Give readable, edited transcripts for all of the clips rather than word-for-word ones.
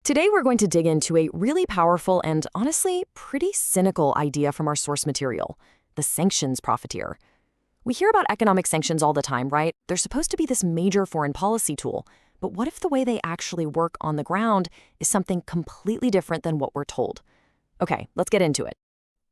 Today, we're going to dig into a really powerful and honestly pretty cynical idea from our source material, the sanctions profiteer. We hear about economic sanctions all the time, right? They're supposed to be this major foreign policy tool. But what if the way they actually work on the ground is something completely different than what we're told? Okay, let's get into it.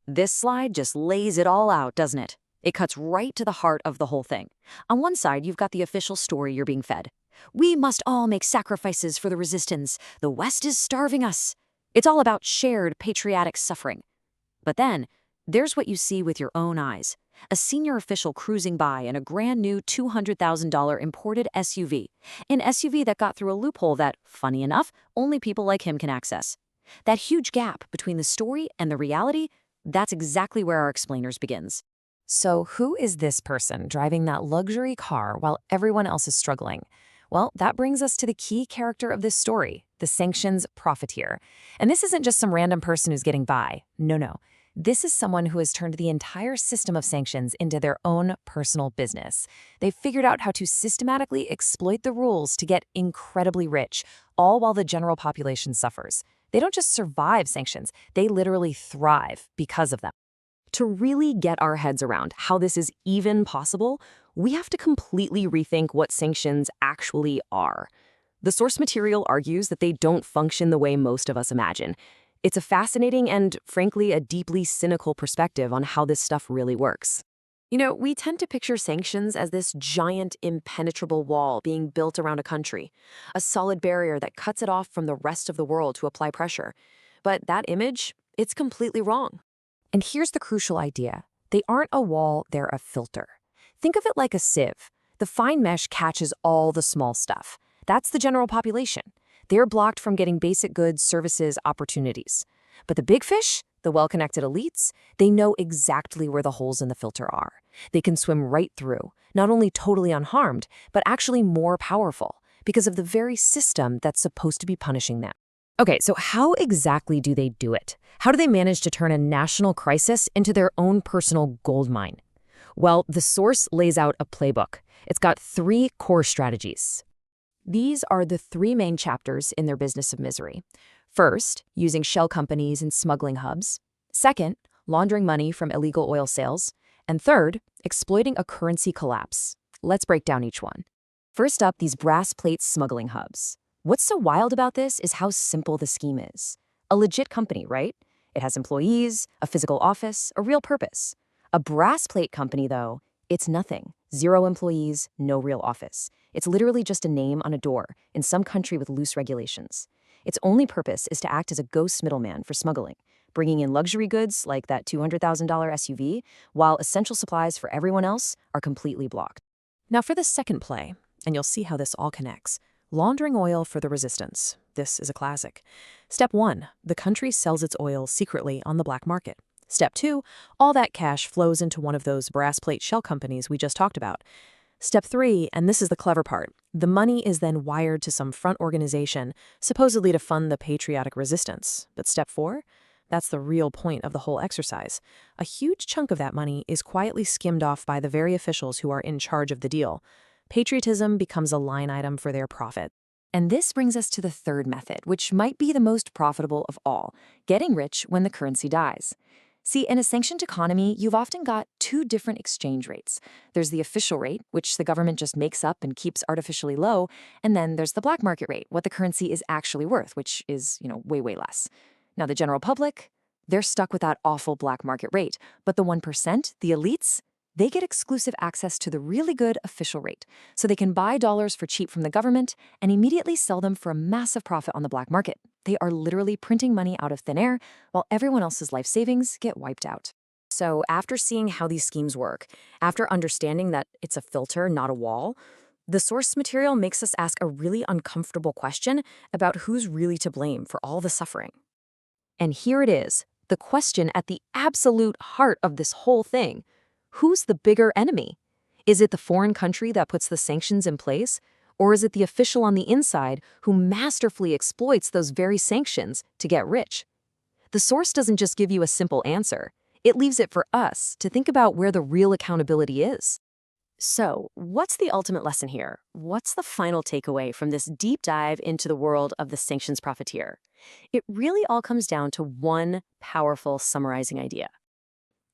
This slide just lays it all out, doesn't it? It cuts right to the heart of the whole thing. On one side, you've got the official story you're being fed. We must all make sacrifices for the resistance. The West is starving us. It's all about shared patriotic suffering. But then, there's what you see with your own eyes. A senior official cruising by in a brand new $200,000 imported SUV. An SUV that got through a loophole that, funny enough, only people like him can access. That huge gap between the story and the reality, that's exactly where our explainers begins. So who is this person driving that luxury car while everyone else is struggling? Well, that brings us to the key character of this story, the sanctions profiteer. And this isn't just some random person who's getting by. No. This is someone who has turned the entire system of sanctions into their own personal business. They've figured out how to systematically exploit the rules to get incredibly rich, all while the general population suffers. They don't just survive sanctions, they literally thrive because of them. To really get our heads around how this is even possible, we have to completely rethink what sanctions actually are. The source material argues that they don't function the way most of us imagine. It's a fascinating and, frankly, a deeply cynical perspective on how this stuff really works. We tend to picture sanctions as this giant, impenetrable wall being built around a country, a solid barrier that cuts it off from the rest of the world to apply pressure. But that image, it's completely wrong. And here's the crucial idea. They aren't a wall, they're a filter. Think of it like a sieve. The fine mesh catches all the small stuff. That's the general population. They're blocked from getting basic goods, services, opportunities. But the big fish, the well-connected elites, they know exactly where the holes in the filter are. They can swim right through, not only totally unharmed, but actually more powerful because of the very system that's supposed to be punishing them. Okay, so how exactly do they do it? How do they manage to turn a national crisis into their own personal gold mine? Well, the source lays out a playbook. It's got 3 core strategies. These are the 3 main chapters in their business of misery. First, using shell companies and smuggling hubs. Second, laundering money from illegal oil sales. And third, exploiting a currency collapse. Let's break down each one. First up, these brass plate smuggling hubs. What's so wild about this is how simple the scheme is. A legit company, right? It has employees, a physical office, a real purpose. A brass plate company, though, it's nothing. 0 employees, no real office. It's literally just a name on a door in some country with loose regulations. Its only purpose is to act as a ghost middleman for smuggling, bringing in luxury goods like that $200,000 SUV, while essential supplies for everyone else are completely blocked. Now for the second play, and you'll see how this all connects. Laundering oil for the resistance. This is a classic. Step 1, the country sells its oil secretly on the black market. Step 2, all that cash flows into one of those brass plate shell companies we just talked about. Step 3, and this is the clever part, the money is then wired to some front organization, supposedly to fund the patriotic resistance. But step 4, that's the real point of the whole exercise. A huge chunk of that money is quietly skimmed off by the very officials who are in charge of the deal. Patriotism becomes a line item for their profit. And this brings us to the third method, which might be the most profitable of all, getting rich when the currency dies. See, in a sanctioned economy, you've often got 2 different exchange rates. There's the official rate, which the government just makes up and keeps artificially low, and then there's the black market rate, what the currency is actually worth, which is, way less. Now, the general public, they're stuck with that awful black market rate, but the 1%, the elites, they get exclusive access to the really good official rate, so they can buy dollars for cheap from the government and immediately sell them for a massive profit on the black market. They are literally printing money out of thin air while everyone else's life savings get wiped out. So after seeing how these schemes work, after understanding that it's a filter, not a wall, the source material makes us ask a really uncomfortable question about who's really to blame for all the suffering. And here it is, the question at the absolute heart of this whole thing. Who's the bigger enemy? Is it the foreign country that puts the sanctions in place? Or is it the official on the inside who masterfully exploits those very sanctions to get rich? The source doesn't just give you a simple answer. It leaves it for us to think about where the real accountability is. So, what's the ultimate lesson here? What's the final takeaway from this deep dive into the world of the sanctions profiteer? It really all comes down to one powerful summarizing idea.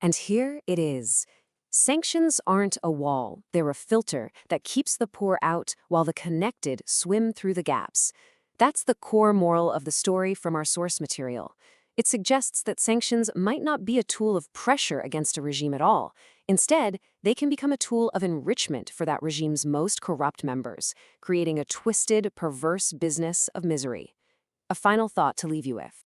And here it is. Sanctions aren't a wall, they're a filter that keeps the poor out while the connected swim through the gaps. That's the core moral of the story from our source material. It suggests that sanctions might not be a tool of pressure against a regime at all. Instead, they can become a tool of enrichment for that regime's most corrupt members, creating a twisted, perverse business of misery. A final thought to leave you with.